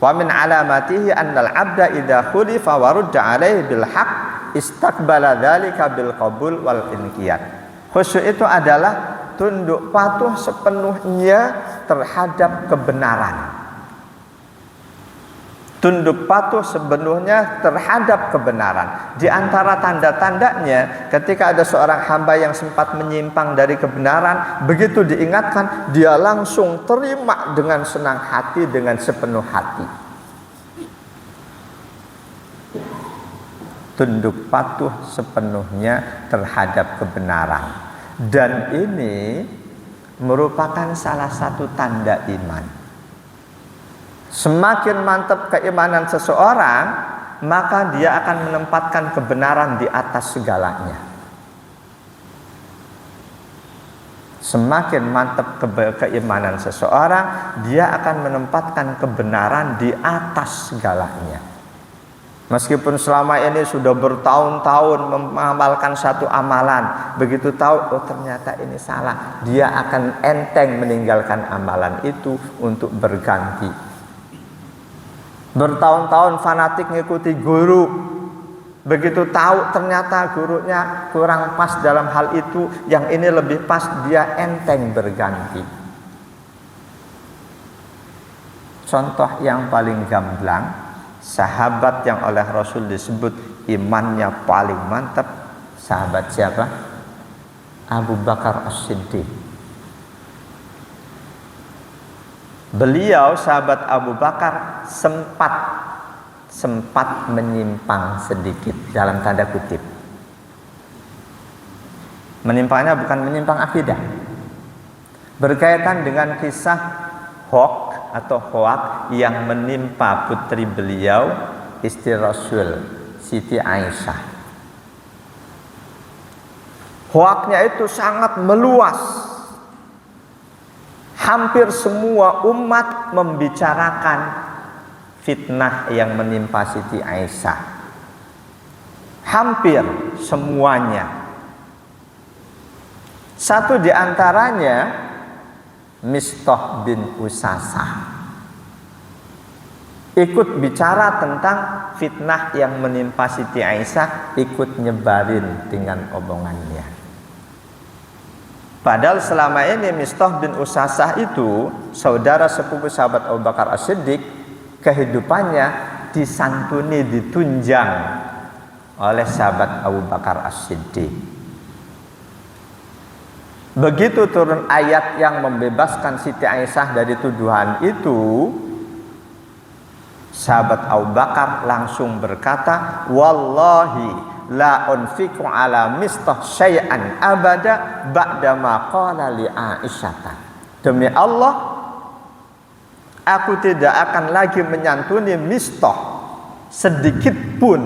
Speaker 1: wa min alamatihi annal 'abda idza khulifa wa rudda 'alaihi bil haqq istaqbala dzalika bil qabul wal inqiyad. Khusyuk itu adalah tunduk patuh sepenuhnya terhadap kebenaran. Tunduk patuh sepenuhnya terhadap kebenaran. Di antara tanda-tandanya, ketika ada seorang hamba yang sempat menyimpang dari kebenaran, begitu diingatkan, dia langsung terima dengan senang hati, dengan sepenuh hati. Tunduk patuh sepenuhnya terhadap kebenaran. Dan ini merupakan salah satu tanda iman. Semakin mantap keimanan seseorang, maka dia akan menempatkan kebenaran di atas segalanya. Semakin mantap keimanan seseorang, dia akan menempatkan kebenaran di atas segalanya. Meskipun selama ini sudah bertahun-tahun mengamalkan satu amalan, begitu tahu, oh ternyata ini salah, dia akan enteng meninggalkan amalan itu untuk berganti. Bertahun-tahun fanatik ngikuti guru, begitu tahu ternyata gurunya kurang pas dalam hal itu, yang ini lebih pas, dia enteng berganti. Contoh yang paling gamblang, sahabat yang oleh Rasul disebut imannya paling mantap, sahabat siapa? Abu Bakar As-Siddiq. Beliau, sahabat Abu Bakar, sempat menyimpang sedikit, dalam tanda kutip. Menyimpangnya bukan menyimpang akidah. Berkaitan dengan kisah hoak yang menimpa putri beliau, istri Rasul, Siti Aisyah. Hoaknya itu sangat meluas. Hampir semua umat membicarakan fitnah yang menimpa Siti Aisyah. Hampir semuanya. Satu di antaranya Mistah bin Usasah ikut bicara tentang fitnah yang menimpa Siti Aisyah, ikut nyebarin dengan omongannya. Padahal selama ini Mistah bin Usasah itu saudara sepupu sahabat Abu Bakar As-Siddiq, kehidupannya disantuni, ditunjang oleh sahabat Abu Bakar As-Siddiq. Begitu turun ayat yang membebaskan Siti Aisyah dari tuduhan itu, sahabat Abu Bakar langsung berkata, wallahi la unfiqu ala Mistah syai'an abada ba'dama qala li Aisyah. Demi Allah, aku tidak akan lagi menyantuni Mistah sedikit pun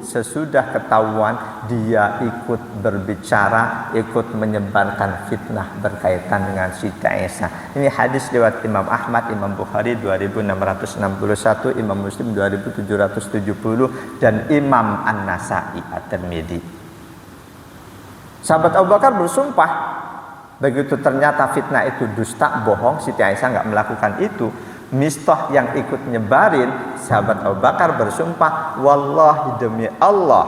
Speaker 1: sesudah ketahuan dia ikut berbicara, ikut menyebarkan fitnah berkaitan dengan Siti Aisyah. Ini hadis riwayat Imam Ahmad, Imam Bukhari 2661, Imam Muslim 2770 dan Imam An-Nasa'i At-Tirmidzi. Sahabat Abu Bakar bersumpah, begitu ternyata fitnah itu dusta, bohong, Siti Aisyah enggak melakukan itu. Mistah yang ikut nyebarin, sahabat Abu Bakar bersumpah, wallahi demi Allah,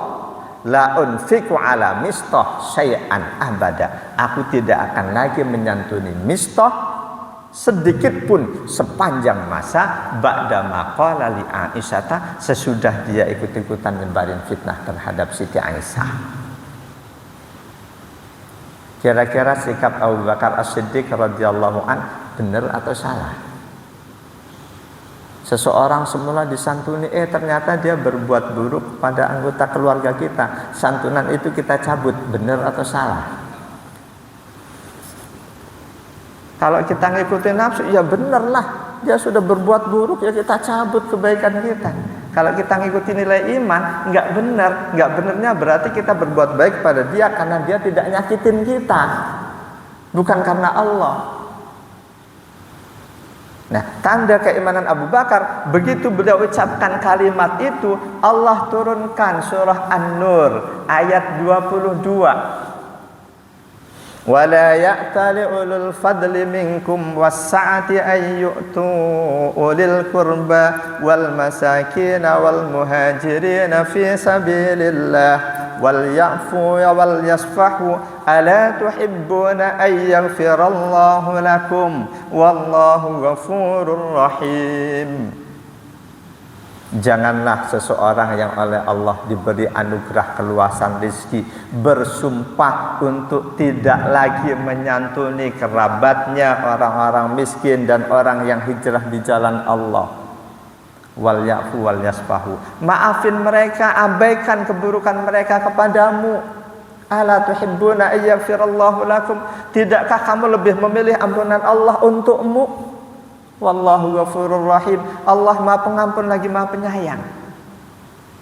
Speaker 1: la unfiqu ala Mistah syai'an abada. Aku tidak akan lagi menyantuni Mistah sedikit pun sepanjang masa ba'da maqala li Aisyah, sesudah dia ikut-ikutan nyebarin fitnah terhadap Siti Aisyah. Kira-kira sikap Abu Bakar As-Siddiq radhiyallahu an benar atau salah? Seseorang semula disantuni, ternyata dia berbuat buruk pada anggota keluarga kita. Santunan itu kita cabut, benar atau salah? Kalau kita ngikutin nafsu, ya benar lah. Dia sudah berbuat buruk, ya kita cabut kebaikan kita. Kalau kita ngikutin nilai iman, nggak benar. Nggak benarnya berarti kita berbuat baik pada dia karena dia tidak nyakitin kita, bukan karena Allah. Nah, tanda keimanan Abu Bakar, begitu beliau ucapkan kalimat itu, Allah turunkan surah An-Nur ayat 22. وَلَا يَأْتَلِ أُولُو الْفَضْلِ مِنْكُمْ وَالسَّعَةِ أَنْ يُؤْتُوا أُولِي الْقُرْبَى وَالْمَسَاكِينَ وَالْمُهَاجِرِينَ فِي سَبِيلِ اللَّهِ وَلْيَعْفُوا وَلْيَصْفَحُوا أَلَا تُحِبُّونَ أَنْ يَغْفِرَ اللَّهُ لَكُمْ وَاللَّهُ غَفُورٌ رَحِيمٌ. Janganlah seseorang yang oleh Allah diberi anugerah keluasan rezeki bersumpah untuk tidak lagi menyantuni kerabatnya, orang-orang miskin dan orang yang hijrah di jalan Allah. Wal ya'fu wal yasfahu. Maafin mereka, abaikan keburukan mereka kepadamu. Ala tuhibbuna ayyaghfirallahu lakum. Tidakkah kamu lebih memilih ampunan Allah untukmu? Wallahu ghafurur rahim. Allah Maha Pengampun lagi Maha Penyayang.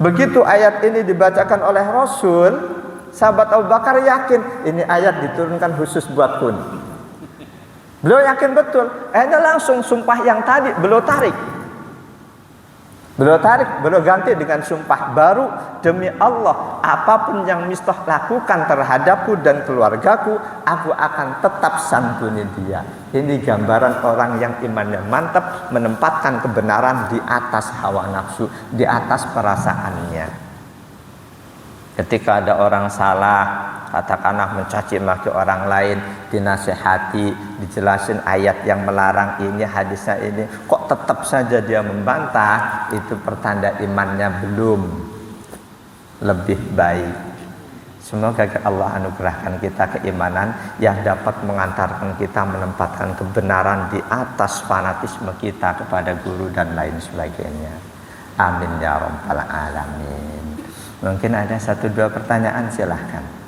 Speaker 1: Begitu ayat ini dibacakan oleh Rasul, sahabat Abu Bakar yakin ini ayat diturunkan khusus buat kun. Beliau yakin betul. Akhirnya langsung sumpah yang tadi beliau tarik. Beliau ganti dengan sumpah baru, demi Allah, apapun yang Mistah lakukan terhadapku dan keluargaku, aku akan tetap santuni dia. Ini gambaran orang yang imannya mantap, menempatkan kebenaran di atas hawa nafsu, di atas perasaannya. Ketika ada orang salah, katakanlah mencaci maki orang lain, dinasihati, dijelasin ayat yang melarang ini, hadisnya ini, kok tetap saja dia membantah, itu pertanda imannya belum lebih baik. Semoga Allah anugerahkan kita keimanan yang dapat mengantarkan kita menempatkan kebenaran di atas fanatisme kita kepada guru dan lain sebagainya. Amin ya rabbal alamin. Mungkin ada 1-2 pertanyaan, silahkan.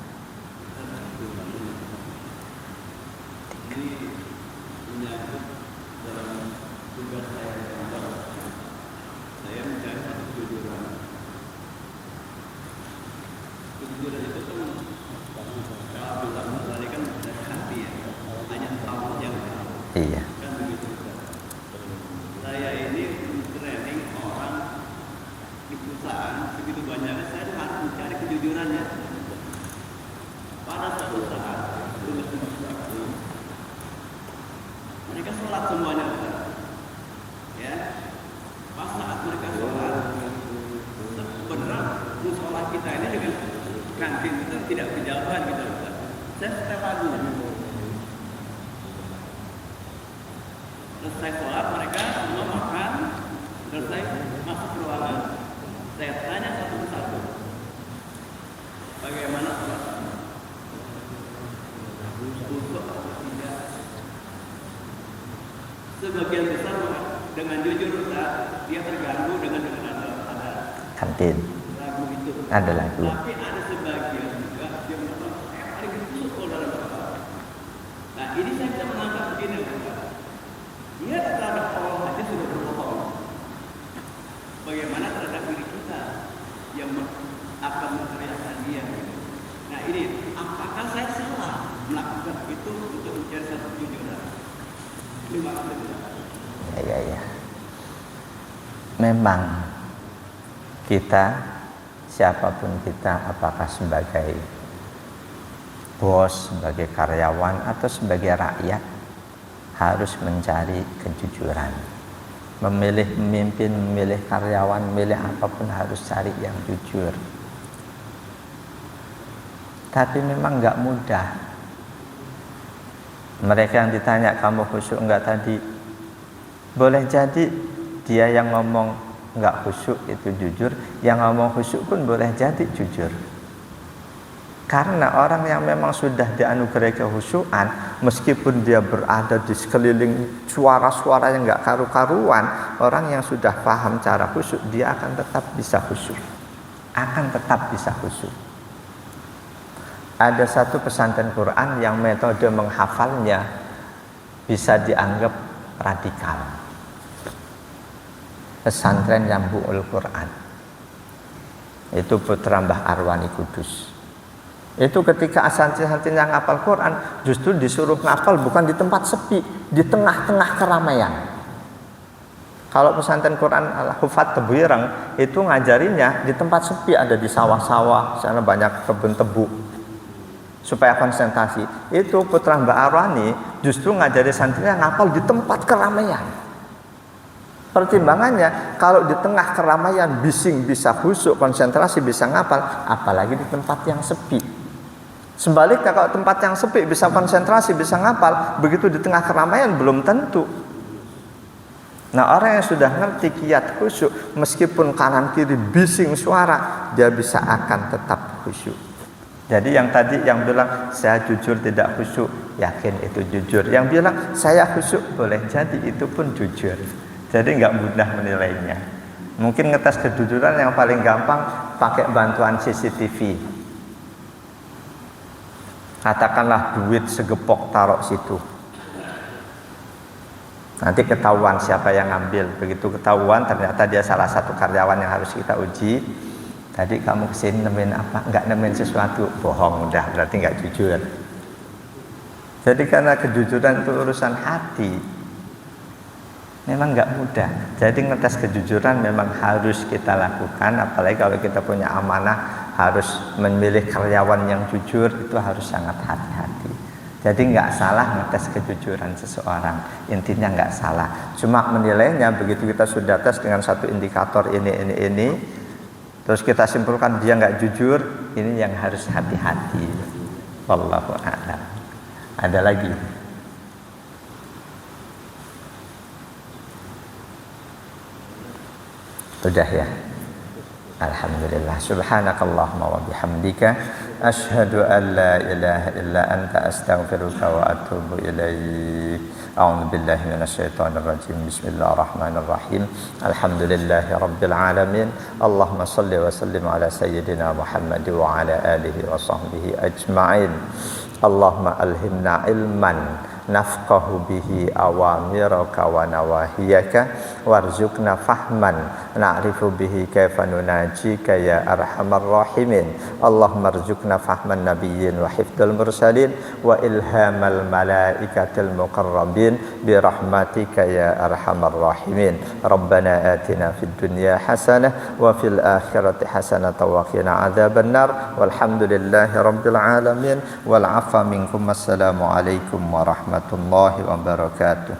Speaker 1: Iya.
Speaker 2: Saya ini training orang di perusahaan begitu banyak, saya harus mencari kejujurannya. Pada suatu saat, mereka sholat semuanya, ya. Pas saat mereka sholat, benar musola kita ini dengan kantin kita tidak berjauhan gitu. Saya setelah dulu. Selesai sholat mereka semua makan, selesai masuk ke ruangan. Saya tanya satu persatu, bagaimana sholat? Busuk atau tidak? Sebagian besar dengan jujur dia terganggu dengan ada
Speaker 1: kantin.
Speaker 2: Lagu itu.
Speaker 1: Ada lagu.
Speaker 2: Tapi ada sebagian juga dia mengatakan saya paling busuk kalau dalam sholat. Nah ini saya bisa menangkap begini. Dia terhadap Allah saja sudah berbohong. Bagaimana terhadap diri kita yang akan meneriakkan dia. Nah ini, apakah saya salah melakukan itu untuk mencari satu kejujuran? Terima kasih.
Speaker 1: Ya. Memang kita, siapapun kita, apakah sebagai bos, sebagai karyawan, atau sebagai rakyat, harus mencari kejujuran. Memilih pemimpin, memilih karyawan, memilih apapun harus cari yang jujur. Tapi memang nggak mudah. Mereka yang ditanya, kamu khusyuk enggak tadi? Boleh jadi dia yang ngomong enggak khusyuk itu jujur, yang ngomong khusyuk pun boleh jadi jujur. Karena orang yang memang sudah dianugerahi kehusyuan, meskipun dia berada di sekeliling suara-suara yang enggak karu-karuan, orang yang sudah paham cara khusyuk, dia akan tetap bisa khusyuk. Ada satu pesantren Quran yang metode menghafalnya bisa dianggap radikal. Pesantren Yambu'ul Quran. Itu putra Mbah Arwani Kudus. Itu ketika santri-santri yang hafal Quran justru disuruh ngafal bukan di tempat sepi, di tengah-tengah keramaian. Kalau pesantren Quran Al-Hufat Tebuireng itu ngajarinya di tempat sepi, ada di sawah-sawah, sana banyak kebun tebu. Supaya konsentrasi. Itu putra Mbak Arwani justru ngajari santrinya ngafal di tempat keramaian. Pertimbangannya, kalau di tengah keramaian bising bisa khusyuk, konsentrasi bisa ngafal, apalagi di tempat yang sepi. Sebaliknya kalau tempat yang sepi bisa konsentrasi, bisa ngapal, begitu di tengah keramaian belum tentu. Nah, orang yang sudah ngerti kiat khusyuk, meskipun kanan kiri bising suara, dia bisa akan tetap khusyuk. Jadi yang tadi yang bilang saya jujur tidak khusyuk, yakin itu jujur. Yang bilang saya khusyuk, boleh jadi itu pun jujur. Jadi nggak mudah menilainya. Mungkin ngetes kejujuran yang paling gampang pakai bantuan CCTV. Katakanlah duit segepok taruh situ. Nanti ketahuan siapa yang ngambil. Begitu ketahuan ternyata dia salah satu karyawan yang harus kita uji. Tadi kamu kesini nemuin apa? Enggak nemuin sesuatu. Bohong, udah berarti enggak jujur. Jadi karena kejujuran itu urusan hati, memang enggak mudah. Jadi ngetes kejujuran memang harus kita lakukan. Apalagi kalau kita punya amanah, harus memilih karyawan yang jujur, itu harus sangat hati-hati. Jadi nggak salah ngetes kejujuran seseorang, intinya nggak salah. Cuma menilainya begitu kita sudah tes dengan satu indikator ini, terus kita simpulkan dia nggak jujur, ini yang harus hati-hati. Wallahu a'lam. Ada lagi? Sudah ya. Alhamdulillah. Subhanakallahumma wa bihamdika asyhadu an la ilaha illa anta astaghfiruka wa atubu ilaik. A'udzu billahi minasyaitonir rajim. Bismillahirrahmanirrahim. Alhamdulillahi rabbil alamin. Allahumma shalli wa sallim ala sayyidina Muhammad wa ala alihi wa sahbihi ajma'in. Allahumma alhimna ilman nafqahu bihi awamiraka wa nawahiyaka warzuqna fahman na'rifu bihi kaifa nunajika ya arhamar rahimin. Allahumma arzuqna fahman nabiyyin wa hifdzal mursalin wa ilhamal malaikatil muqarrabin bi rahmatika ya arhamar rahimin. Rabbana atina fid dunya hasanah wa fil akhirati hasanah wa qina adzabannar. Walhamdulillahi rabbil alamin wal afa minkum. Assalamu alaikum warahmatullahi wabarakatuh.